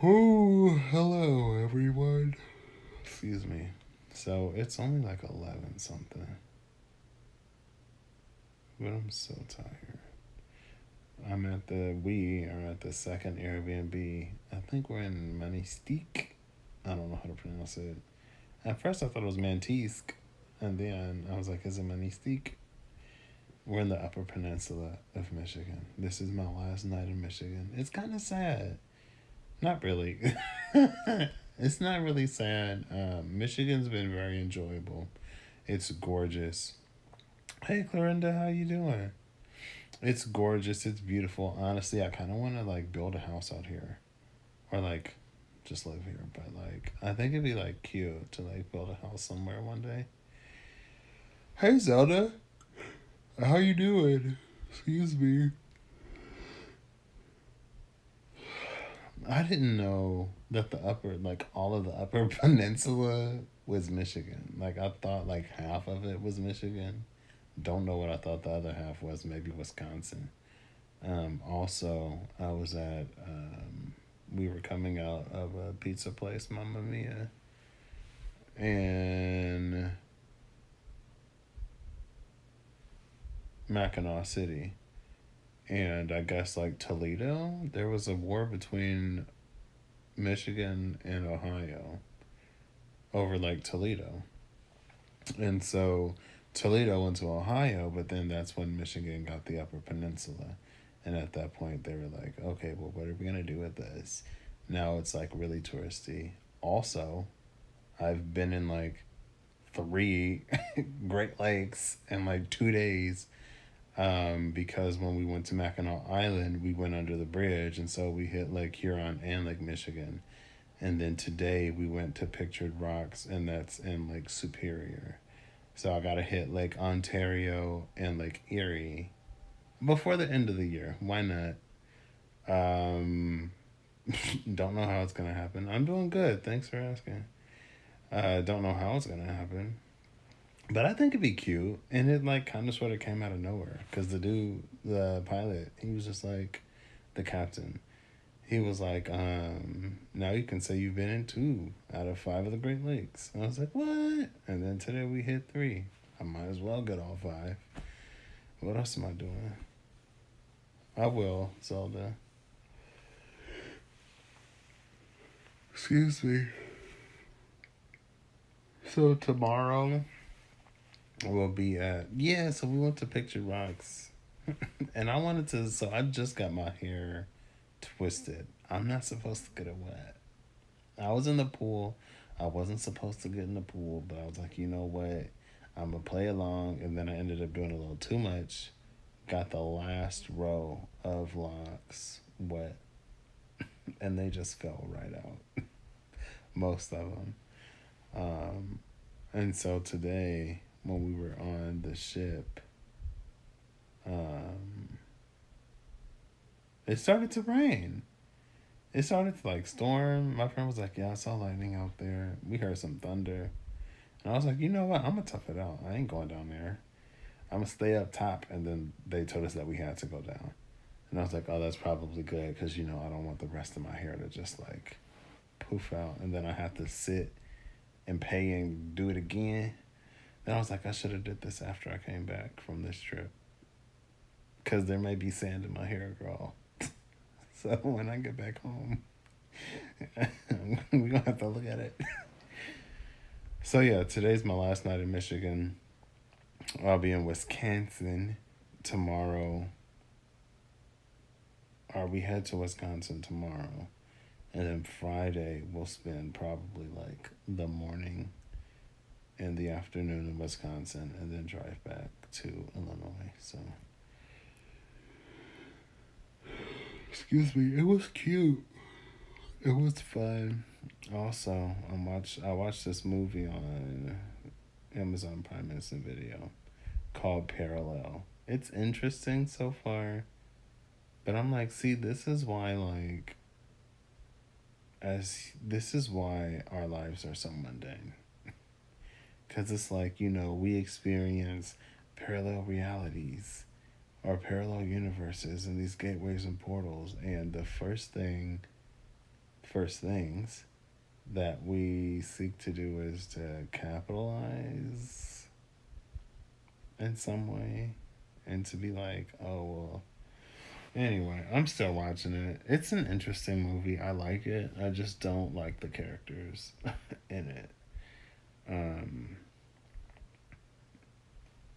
Oh, hello everyone. Excuse me. So it's only like 11 something, but I'm so tired. We are at the second Airbnb. I think we're in Manistique. I don't know how to pronounce it. At first I thought it was Mantisque, and then I was like, is it Manistique? We're in the Upper Peninsula of Michigan. This is my last night in Michigan. It's kind of sad. Not really. It's not really sad. Michigan's been very enjoyable. It's gorgeous. Hey, Clarinda, how you doing? It's gorgeous. It's beautiful. Honestly, I kind of want to like build a house out here, or like just live here. But like, I think it'd be like cute to like build a house somewhere one day. Hey, Zelda, how you doing? Excuse me. I didn't know that like all of the upper peninsula was Michigan. Like I thought like half of it was Michigan. Don't know what I thought the other half was. Maybe Wisconsin. Also, I was at. We were coming out of a pizza place, Mamma Mia, in Mackinac City, and I guess like Toledo. There was a war between Michigan and Ohio over like Toledo, and so Toledo went to Ohio, but then that's when Michigan got the Upper Peninsula. And at that point, they were like, okay, well, what are we going to do with this? Now it's like really touristy. Also, I've been in like three Great Lakes in like 2 days because when we went to Mackinac Island, we went under the bridge. And so we hit Lake Huron and Lake Michigan. And then today we went to Pictured Rocks, and that's in Lake Superior. So I got to hit Lake Ontario and Lake Erie before the end of the year. Why not? Um, don't know how it's gonna happen. I'm doing good. Thanks for asking. Don't know how it's gonna happen, but I think it'd be cute. And it like kind of sort of came out of nowhere because the pilot, he was just like the captain. He was like, now you can say you've been in 2 out of 5 of the Great Lakes. And I was like, what? And then today we hit 3. I might as well get all 5. What else am I doing? I will, Zelda. Excuse me. So tomorrow we'll be at so we went to Picture Rocks. And I wanted to so I just got my hair twisted. I'm not supposed to get it wet. I was in the pool. I wasn't supposed to get in the pool, but I was like, you know what? I'm gonna play along, and then I ended up doing a little too much. Got the last row of locks wet, and they just fell right out. Most of them. Um, and so today, when we were on the ship, um, it started to rain. It started to like storm. My friend was like, "Yeah, I saw lightning out there. We heard some thunder." And I was like, "You know what? I'm gonna tough it out. I ain't going down there. I'm gonna stay up top." And then they told us that we had to go down. And I was like, "Oh, that's probably good because I don't want the rest of my hair to just like poof out, and then I have to sit and pay and do it again." Then I was like, I should have did this after I came back from this trip because there may be sand in my hair, girl. So when I get back home, we're gonna have to look at it. So yeah, today's my last night in Michigan. I'll be in Wisconsin tomorrow. Or we head to Wisconsin tomorrow. And then Friday we'll spend probably like the morning and the afternoon in Wisconsin and then drive back to Illinois. So excuse me, it was cute. It was fun. Also, I watched this movie on Amazon Prime Instant Video called Parallel. It's interesting so far, but I'm like, see, this is why our lives are so mundane. Cuz it's like, we experience parallel realities or parallel universes and these gateways and portals, and the first things that we seek to do is to capitalize in some way and to be like, oh, well, anyway, I'm still watching it. It's an interesting movie. I like it. I just don't like the characters in it. Um,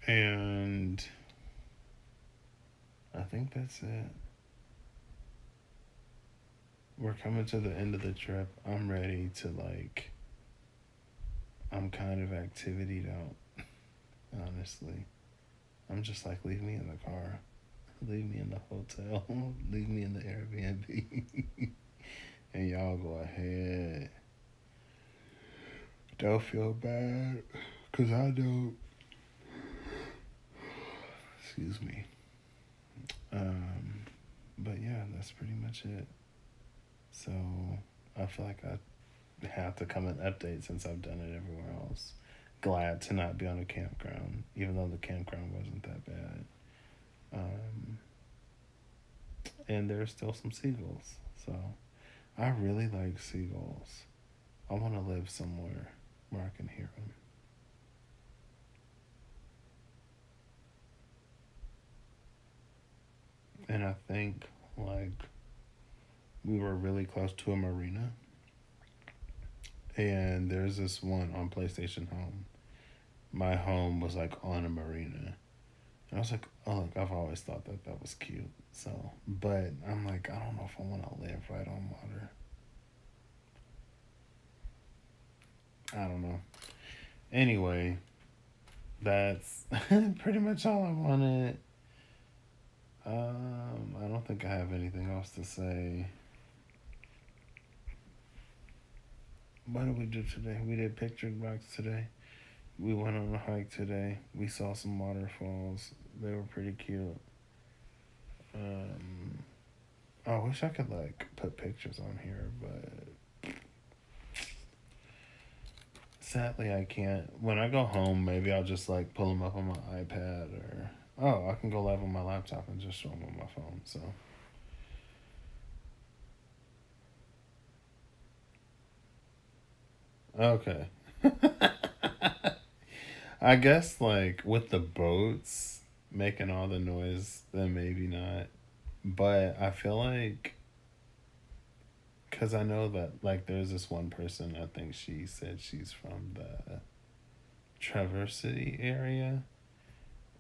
and I think that's it. We're coming to the end of the trip. I'm ready to like. I'm kind of activity out, honestly. I'm just like, leave me in the car. Leave me in the hotel. Leave me in the Airbnb. And y'all go ahead. Don't feel bad. Because I don't. Excuse me. But yeah, that's pretty much it. So I feel like I have to come and update since I've done it everywhere else. Glad to not be on a campground, even though the campground wasn't that bad. Um, and there's still some seagulls. So I really like seagulls. I want to live somewhere where I can hear them. And I think like we were really close to a marina. And there's this one on PlayStation Home. My home was like on a marina. And I was like, oh, look, I've always thought that that was cute. So, but I'm like, I don't know if I want to live right on water. I don't know. Anyway, that's pretty much all I wanted. I don't think I have anything else to say. What did we do today? We did pictured rocks today. We went on a hike today. We saw some waterfalls. They were pretty cute. Um, I wish I could like put pictures on here, but sadly I can't. When I go home, maybe I'll just like pull them up on my iPad or I can go live on my laptop and just show them on my phone. So okay. I guess like with the boats making all the noise, then maybe not. But I feel like because I know that like there's this one person, I think she said she's from the Traverse City area,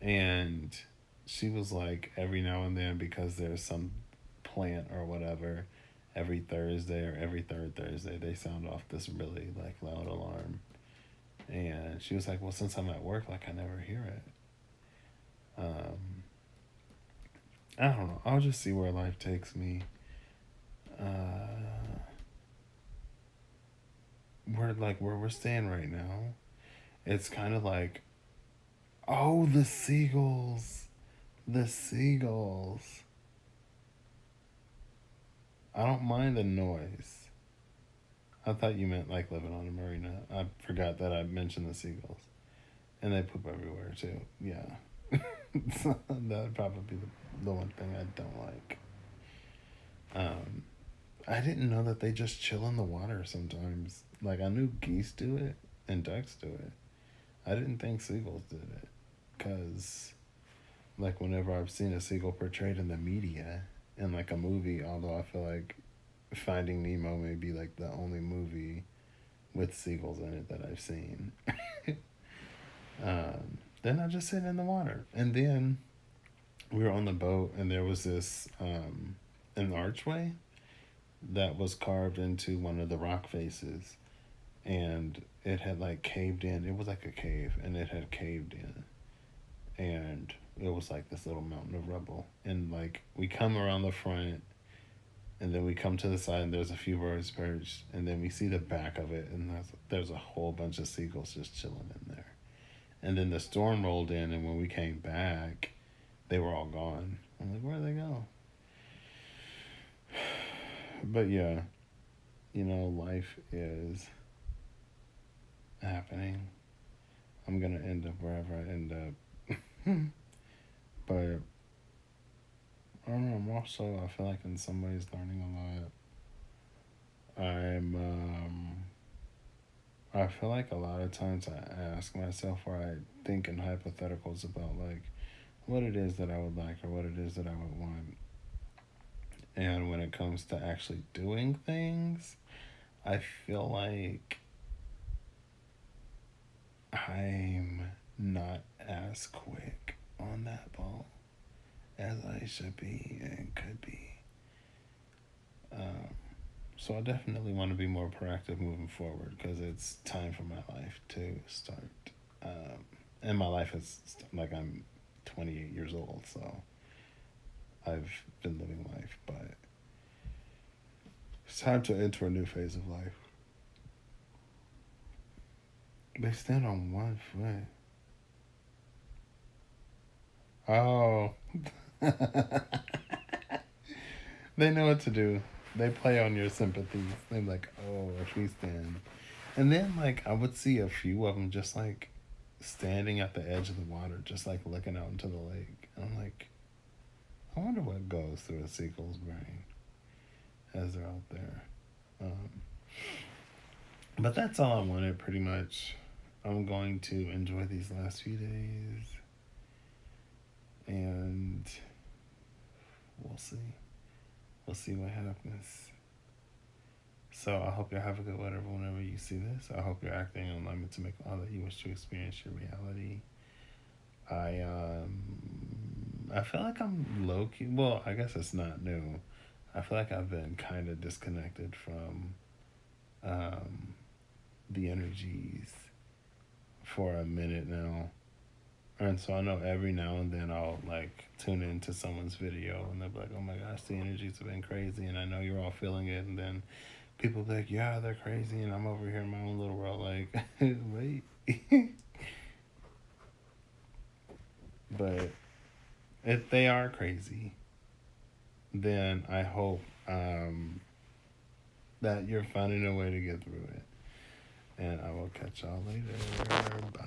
and she was like every now and then because there's some plant or whatever, every Thursday or every third Thursday they sound off this really like loud alarm, and she was like, well, since I'm at work, like I never hear it. Um, I don't know. I'll just see where life takes me. Uh, we're like where we're staying right now. It's kind of like, oh, the seagulls. The seagulls. I don't mind the noise. I thought you meant like living on a marina. I forgot that I mentioned the seagulls. And they poop everywhere too. Yeah. So that would probably be the one thing I don't like. Um, I didn't know that they just chill in the water sometimes. Like I knew geese do it and ducks do it. I didn't think seagulls did it. Because like whenever I've seen a seagull portrayed in the media in like a movie, although I feel like Finding Nemo may be like the only movie with seagulls in it that I've seen. Then I just sit in the water, and then we were on the boat, and there was this an archway that was carved into one of the rock faces, and it had like caved in. It was like a cave, and it had caved in, and it was like this little mountain of rubble. And like we come around the front, and then we come to the side, and there's a few birds perched, and then we see the back of it, and there's a whole bunch of seagulls just chilling in there. And then the storm rolled in, and when we came back, they were all gone. I'm like, where'd they go? But yeah, life is happening. I'm gonna end up wherever I end up. But I don't know. I'm also, I feel like in some ways learning a lot. I feel like a lot of times I ask myself, or I think in hypotheticals about like what it is that I would like or what it is that I would want. And when it comes to actually doing things, I feel like I'm not as quick on that ball as I should be and could be. Um, so I definitely want to be more proactive moving forward because it's time for my life to start. And my life is like I'm 28 years old, so I've been living life, but it's time to enter a new phase of life. They stand on one foot. Oh, they know what to do. They play on your sympathies. They're like, oh, if we stand. And then, like, I would see a few of them just like standing at the edge of the water, just like looking out into the lake. And I'm like, I wonder what goes through a seagull's brain as they're out there. Um, but that's all I wanted, pretty much. I'm going to enjoy these last few days, and we'll see. We'll see what happens. So I hope you have a good whatever whenever you see this. I hope you're acting in alignment to make all that you wish to experience your reality. I feel like I'm low key. Well, I guess it's not new. I feel like I've been kind of disconnected from um, the energies for a minute now. And so I know every now and then I'll like tune into someone's video and they'll be like, oh my gosh, the energies have been crazy. And I know you're all feeling it. And then people be like, yeah, they're crazy. And I'm over here in my own little world, like, wait. But if they are crazy, then I hope that you're finding a way to get through it. And I will catch y'all later. Bye.